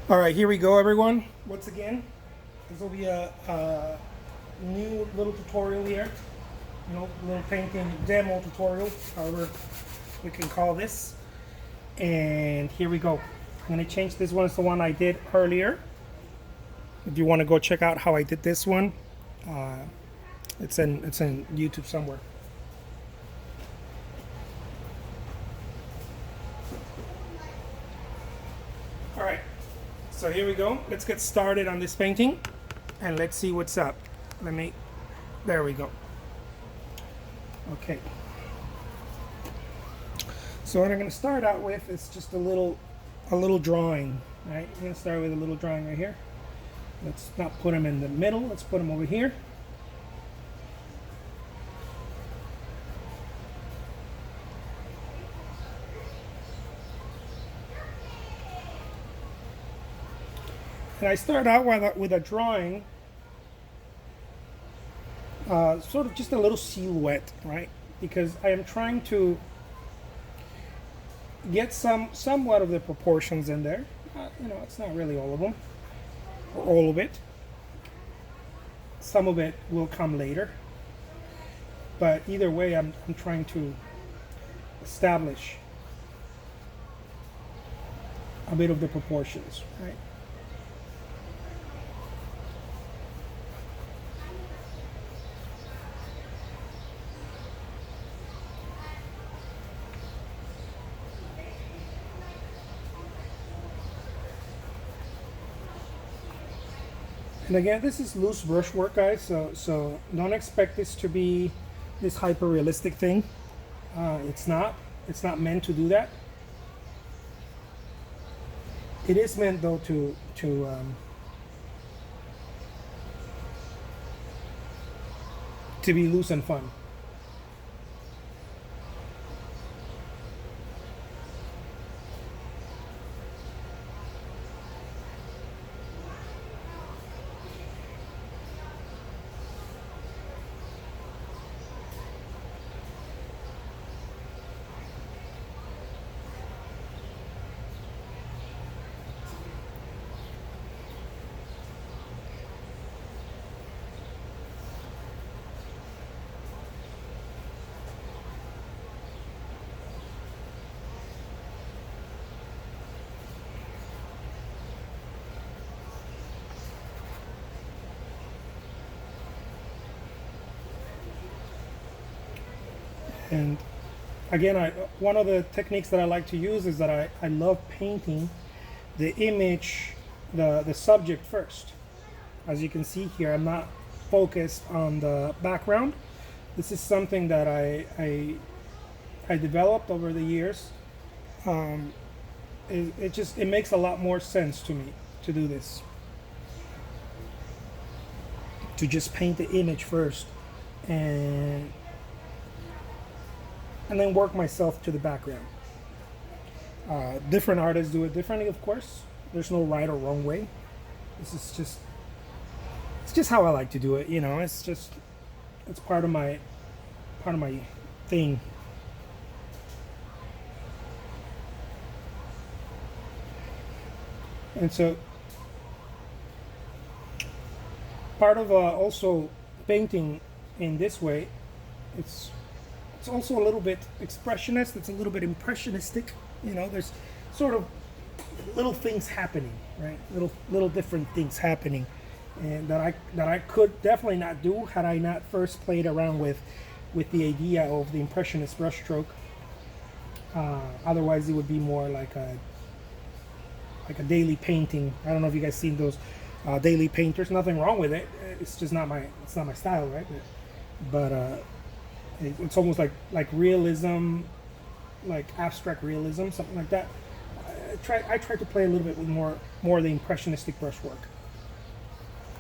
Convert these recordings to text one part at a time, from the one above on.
All right, here we go, everyone. Once again, this will be a new little tutorial here. Little painting demo tutorial, however we can call this. And here we go. I'm going to change this one. It's the one I did earlier. If you want to go check out how I did this one, it's in YouTube somewhere. All right. So here we go. Let's get started on this painting and let's see what's up. There we go. Okay. So what I'm going to start out with is just a little drawing, right? I'm going to start with a little drawing right here. Let's not put them in the middle. Let's put them over here. And I start out with a drawing, sort of just a little silhouette, right? Because I am trying to get somewhat of the proportions in there. It's not really all of them, or all of it. Some of it will come later. But either way, I'm trying to establish a bit of the proportions, right? And again, this is loose brushwork, guys, so don't expect this to be this hyper-realistic thing. It's not meant to do that. It is meant, though, to be loose and fun. And again, one of the techniques that I like to use is that I love painting the image, the subject first. As you can see here, I'm not focused on the background. This is something that I developed over the years. It makes a lot more sense to me to do this. To just paint the image first and then work myself to the background. Different artists do it differently, of course. There's no right or wrong way. It's just how I like to do it. It's part of my thing. And so part of also painting in this way, it's also a little bit expressionist. It's a little bit impressionistic. There's sort of little things happening, right? Little different things happening, and that I could definitely not do had I not first played around with the idea of the impressionist brushstroke. Otherwise, it would be more like a daily painting. I don't know if you guys seen those daily painters. Nothing wrong with it. It's just not my style, right? But it's almost like realism, like abstract realism, something like that. I try to play a little bit with more of the impressionistic brushwork,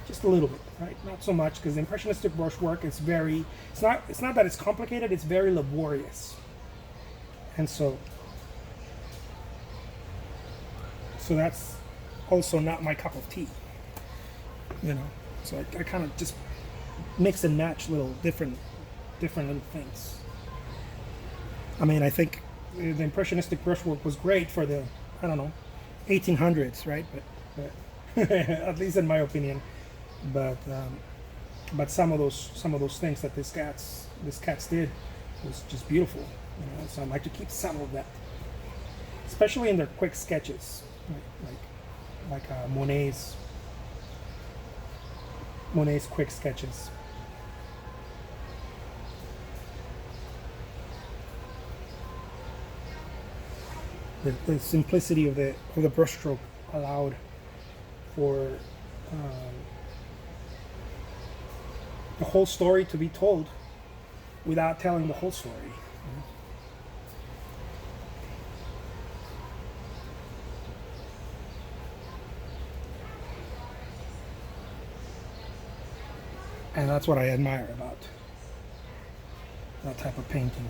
just a little bit, right? Not so much, because the impressionistic brushwork is it's not that it's complicated. It's very laborious, and so that's also not my cup of tea. So I kind of just mix and match little different little things. I mean, I think the impressionistic brushwork was great for the, I don't know, 1800s, right? but at least in my opinion. But some of those things that this cats did was just beautiful. So I like to keep some of that, especially in their quick sketches, like Monet's quick sketches. The simplicity of the brushstroke allowed for the whole story to be told without telling the whole story. And that's what I admire about that type of painting.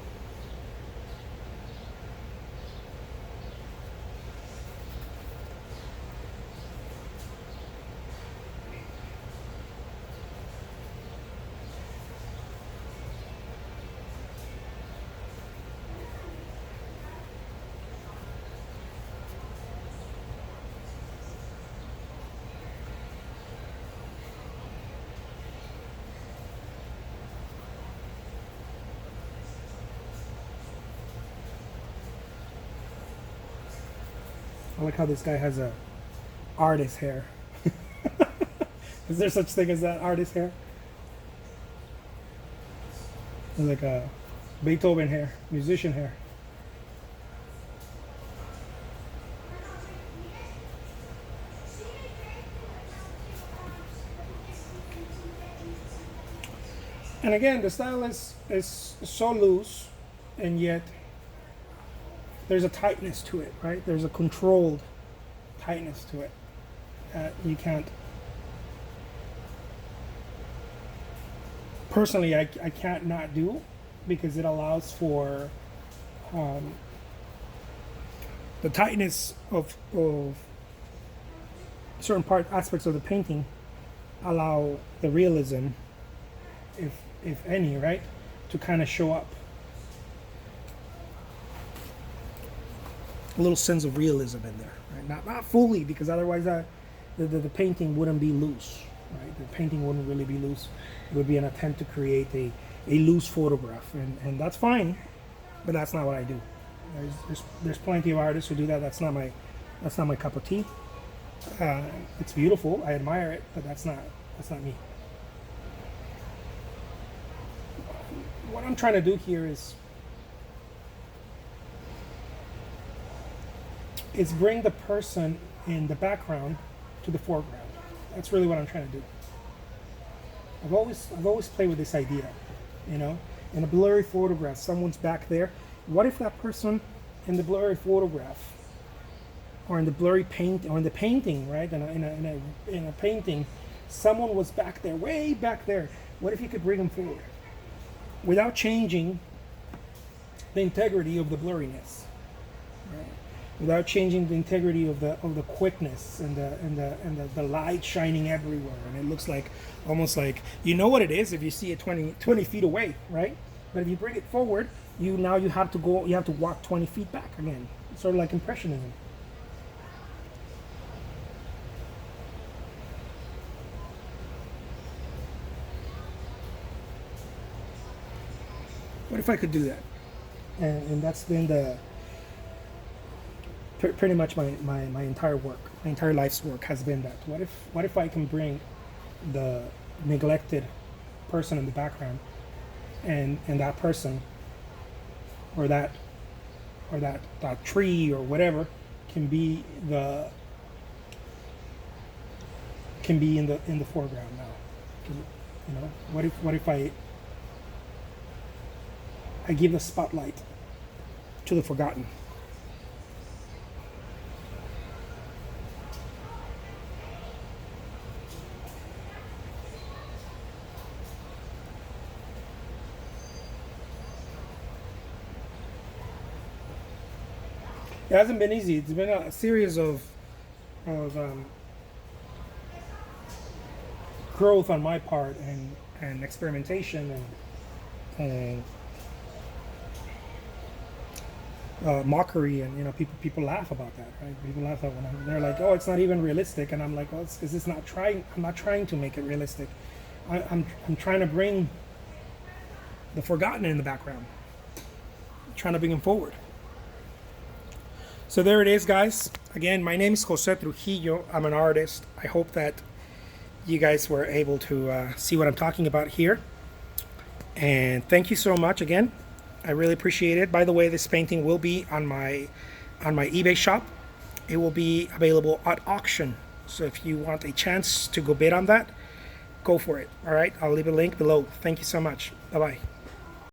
I like how this guy has a artist hair. Is there such thing as that, artist hair? It's like a Beethoven hair, musician hair. And again, the style is so loose, and yet there's a tightness to it, right? There's a controlled tightness to it that you can't. Personally, I can't not do, because it allows for the tightness of certain aspects of the painting allow the realism, if any, right, to kind of show up. A little sense of realism in there, right? Not fully, because otherwise the painting wouldn't be loose, right? The painting wouldn't really be loose. It would be an attempt to create a loose photograph, and that's fine, but that's not what I do. There's plenty of artists who do that. That's not my cup of tea. It's beautiful. I admire it, but that's not me. What I'm trying to do here is bring the person in the background to the foreground. That's really what I'm trying to do. I've always played with this idea, in a blurry photograph, someone's back there. What if that person in the blurry photograph, or in the blurry paint, or in the painting, right? In a painting, someone was back there, way back there. What if you could bring them forward without changing the integrity of the blurriness, right? Without changing the integrity of the quickness and the light shining everywhere, and it looks like almost like what it is if you see it 20 feet away, right? But if you bring it forward, you have to walk 20 feet back again. It's sort of like Impressionism. What if I could do that? And that's been pretty much my entire work, my entire life's work has been that. What if I can bring the neglected person in the background, and that person, or that tree or whatever, can be in the foreground now. What if I give the spotlight to the forgotten? It hasn't been easy. It's been a series of growth on my part, and experimentation, and mockery, and people laugh about that, right? People laugh at they're like, oh, it's not even realistic, and I'm like, well, it's because it's not trying. I'm not trying to make it realistic. I'm trying to bring the forgotten in the background. I'm trying to bring them forward. So there it is, guys. Again, my name is Jose Trujillo. I'm an artist. I hope that you guys were able to see what I'm talking about here. And thank you so much again. I really appreciate it. By the way, this painting will be on my eBay shop. It will be available at auction. So if you want a chance to go bid on that, go for it. All right, I'll leave a link below. Thank you so much. Bye-bye.